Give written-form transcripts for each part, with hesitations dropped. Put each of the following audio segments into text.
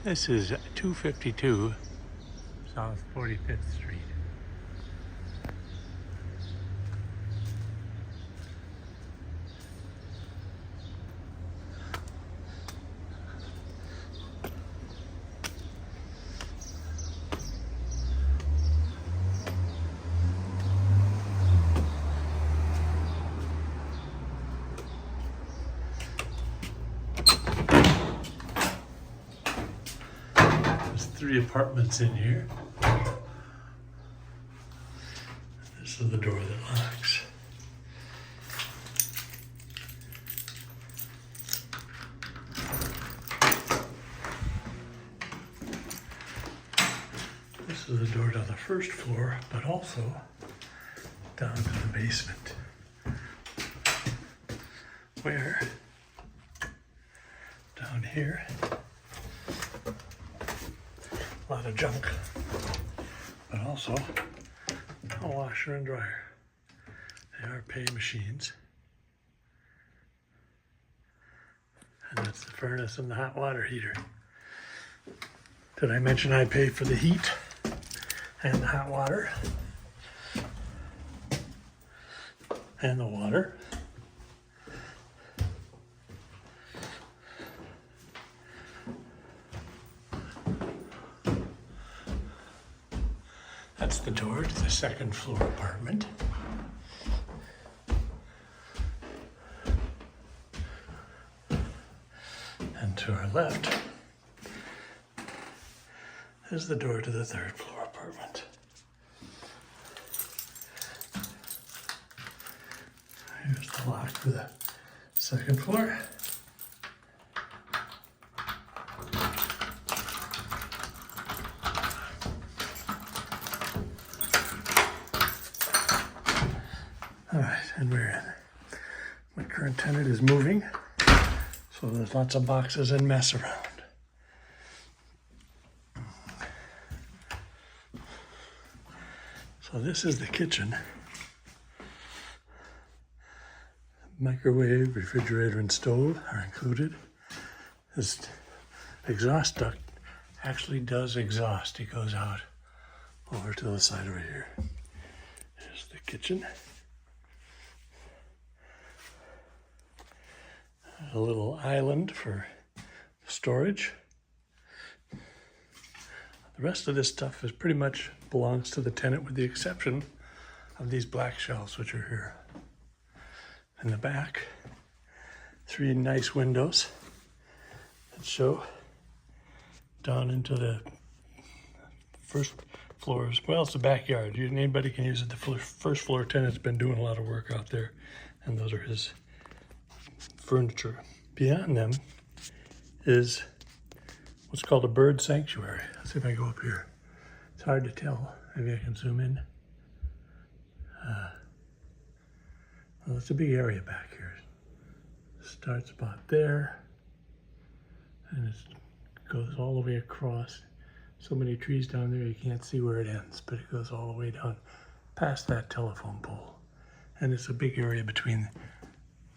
This is 252 South 45th Street. There's 3 apartments in here. This is the door that locks. This is the door to the first floor, but also down to the basement, where down here, a lot of junk, but also a washer and dryer. They are pay machines. And that's the furnace and the hot water heater. Did I mention I pay for the heat and the hot water and the water? That's the door to the second floor apartment. And to our left is the door to the third floor apartment. Here's the lock for the second floor. All right, and we're in. My current tenant is moving, so there's lots of boxes and mess around. So this is the kitchen. Microwave, refrigerator, and stove are included. This exhaust duct actually does exhaust. It goes out over to the side over here. There's the kitchen. There's a little island for storage. The rest of this stuff is pretty much belongs to the tenant, with the exception of these black shelves, which are here. In the back, 3 nice windows that show down into the first floors. Well, it's the backyard. Anybody can use it. The first floor tenant's been doing a lot of work out there, and those are his furniture. Beyond them is what's called a bird sanctuary. Let's see if I go up here. It's hard to tell. Maybe I can zoom in. Well, it's a big area back here. It starts about there, and it goes all the way across. So many trees down there you can't see where it ends, but it goes all the way down past that telephone pole. And it's a big area between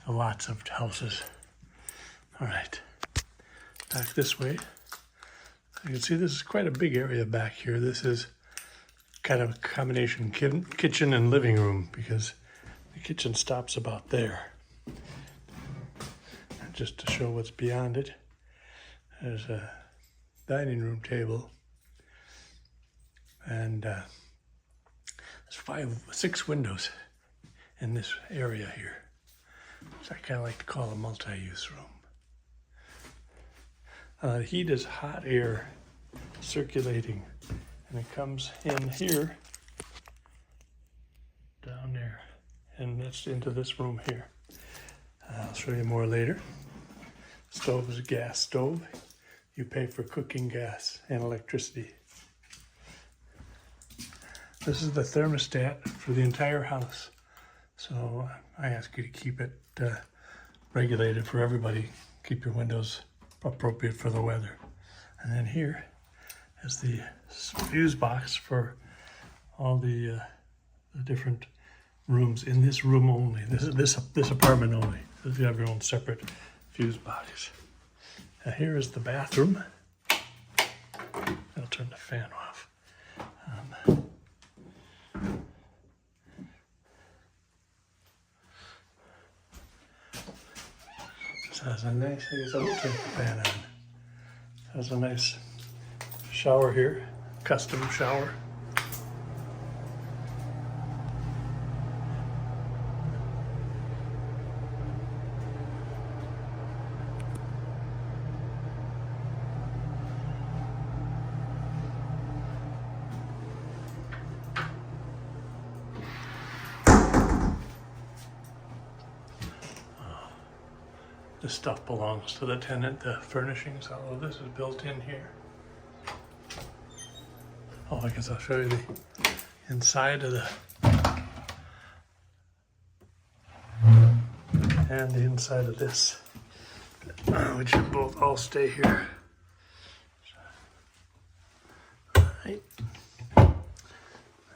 the lots of houses. All right, back this way. You can see this is quite a big area back here. This is kind of a combination kitchen and living room, because the kitchen stops about there. And just to show what's beyond it, there's a dining room table, and there's 6 windows in this area here. So I kind of like to call a multi-use room. The heat is hot air circulating, and it comes in here, down there, and that's into this room here. I'll show you more later. Stove is a gas stove. You pay for cooking gas and electricity. This is the thermostat for the entire house. So I ask you to keep it regulated for everybody. Keep your windows appropriate for the weather. And then here is the fuse box for all the different rooms in this room only. This apartment only. So you have your own separate fuse box. Now here is the bathroom. turn the fan off. This has a nice, I guess I will turn the fan on. Has a nice shower here, custom shower. This stuff belongs to the tenant, the furnishings, all of this is built in here. Oh, I guess I'll show you the inside of the, and the inside of this, which should both all stay here. Right.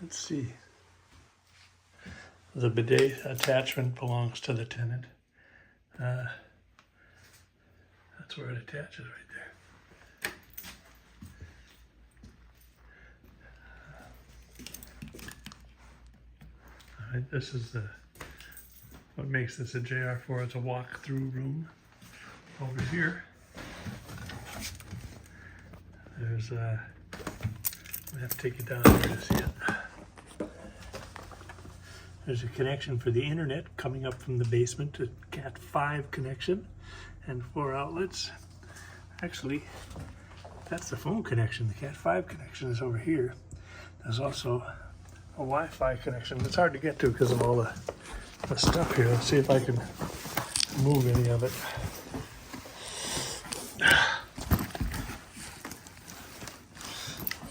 Let's see. The bidet attachment belongs to the tenant. That's where it attaches right there. All right, this is what makes this a JR4. It's a walk-through room. Over here, there's I have to take it down here to see it. There's a connection for the internet coming up from the basement, a Cat 5 connection. And 4 outlets. Actually, that's the phone connection. The Cat 5 connection is over here. There's also a Wi-Fi connection. It's hard to get to because of all the stuff here. Let's see if I can move any of it.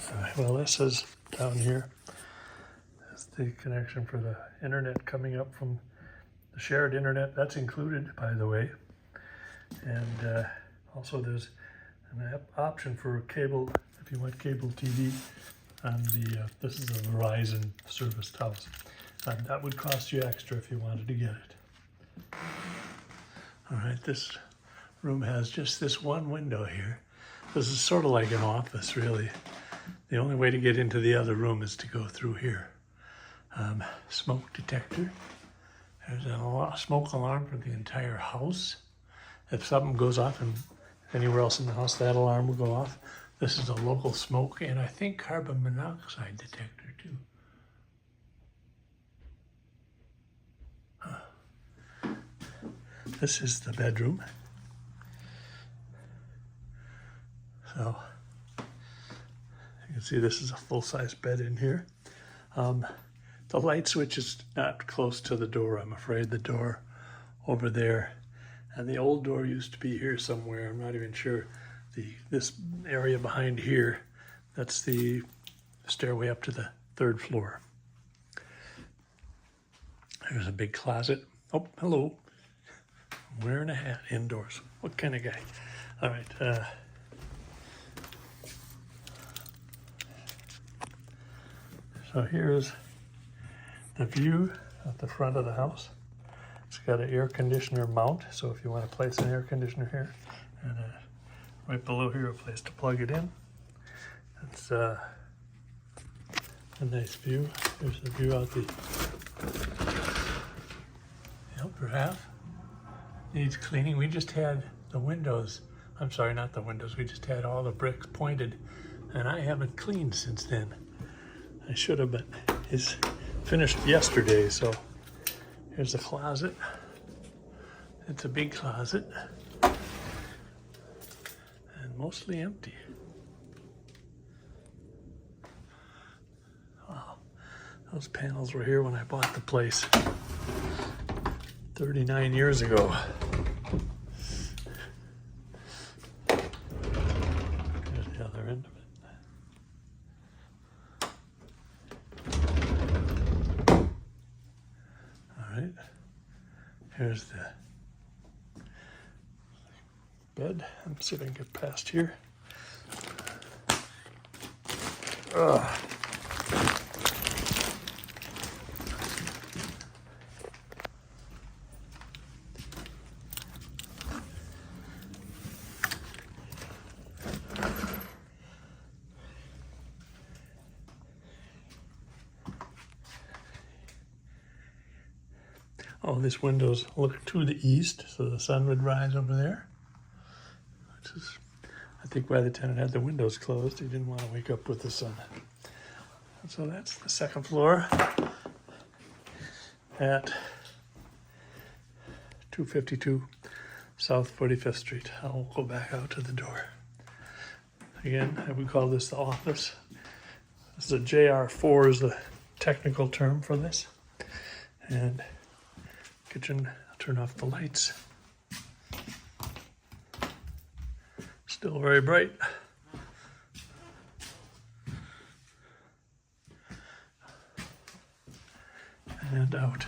All right, well, this is down here. That's the connection for the internet coming up from the shared internet. That's included, by the way. And also there's an option for cable, if you want cable TV on the, this is a Verizon serviced house. That would cost you extra if you wanted to get it. All right, this room has just this one window here. This is sort of like an office, really. The only way to get into the other room is to go through here. Smoke detector. There's a smoke alarm for the entire house. If something goes off and anywhere else in the house, that alarm will go off. This is a local smoke and I think carbon monoxide detector too. This is the bedroom. So you can see this is a full-size bed in here. The light switch is not close to the door, I'm afraid. The door over there. And the old door used to be here somewhere. I'm not even sure. This area behind here, that's the stairway up to the 3rd floor. There's a big closet. Oh, hello. I'm wearing a hat indoors. What kind of guy? All right. So here's the view at the front of the house. It's got an air conditioner mount, so if you want to place an air conditioner here, and right below here a place to plug it in. It's a nice view. Here's the view out the upper half. Needs cleaning. We just had the windows, I'm sorry, not the windows, we just had all the bricks pointed, and I haven't cleaned since then. I should have, but it's finished yesterday, so here's the closet. It's a big closet and mostly empty. Wow, those panels were here when I bought the place 39 years ago. There's the other end of it. Here's the bed. Let's see if I can get past here. All these windows look to the east, so the sun would rise over there. Which is, I think, why the tenant had the windows closed. He didn't want to wake up with the sun. So that's the second floor at 252 South 45th Street. I'll go back out to the door. Again, I would call this the office. This is a JR4 is the technical term for this. And kitchen, I'll turn off the lights. Still very bright. And out.